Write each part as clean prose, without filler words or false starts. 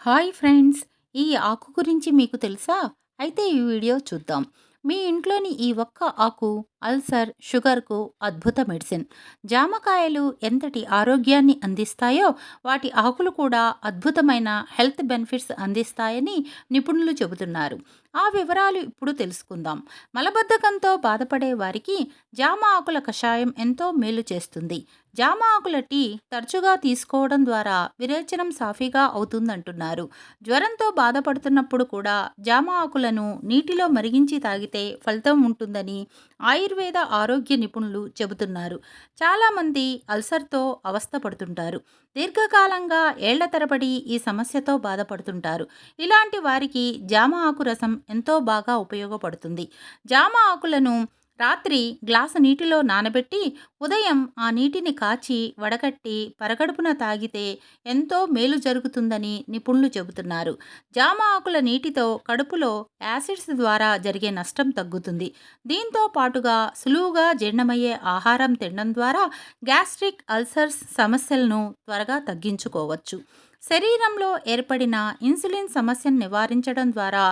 Hi friends! ఈ ఆకు గురించి మీకు తెలుసా? అయితే ఈ వీడియో చూద్దాం. మీ ఇంట్లోని ఈ ఒక్క ఆకు అల్సర్, షుగర్‌కు అద్భుత మెడిసిన్. జామకాయలు ఎంతటి ఆరోగ్యాన్ని అందిస్తాయో, వాటి ఆకులు కూడా అద్భుతమైన హెల్త్ బెనిఫిట్స్ అందిస్తాయని నిపుణులు చెబుతున్నారు. ఆ వివరాలు ఇప్పుడు తెలుసుకుందాం. మలబద్ధకంతో బాధపడే వారికి జామ ఆకుల కషాయం ఎంతో మేలు చేస్తుంది. జామ ఆకుల టీ తరచుగా తీసుకోవడం ద్వారా విరేచనం సాఫీగా అవుతుందంటున్నారు. జ్వరంతో బాధపడుతున్నప్పుడు కూడా జామ ఆకులను నీటిలో మరిగించి తాగితే ఫలితం ఉంటుందని ఆయుర్వేద ఆరోగ్య నిపుణులు చెబుతున్నారు. చాలామంది అల్సర్తో అవస్థపడుతుంటారు. దీర్ఘకాలంగా ఏళ్ల తరబడి ఈ సమస్యతో బాధపడుతుంటారు. ఇలాంటి వారికి జామ ఆకు రసం ఎంతో బాగా ఉపయోగపడుతుంది. జామ ఆకులను రాత్రి గ్లాసు నీటిలో నానబెట్టి ఉదయం ఆ నీటిని కాచి వడకట్టి పరగడుపున తాగితే ఎంతో మేలు జరుగుతుందని నిపుణులు చెబుతున్నారు. జామ ఆకుల నీటితో కడుపులో యాసిడ్స్ ద్వారా జరిగే నష్టం తగ్గుతుంది. దీంతో పాటుగా సులువుగా జీర్ణమయ్యే ఆహారం తినడం ద్వారా గ్యాస్ట్రిక్ అల్సర్స్ సమస్యలను త్వరగా తగ్గించుకోవచ్చు. శరీరంలో ఏర్పడిన ఇన్సులిన్ సమస్యను నివారించడం ద్వారా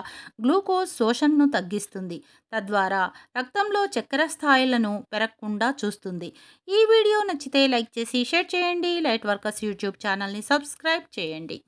గ్లూకోజ్ శోషణను తగ్గిస్తుంది. తద్వారా రక్తంలో చక్కెర స్థాయిలను పెరగకుండా చూస్తుంది. ఈ వీడియో నచ్చితే లైక్ చేసి షేర్ చేయండి. లైట్ వర్కర్స్ యూట్యూబ్ ఛానల్ని సబ్స్క్రైబ్ చేయండి.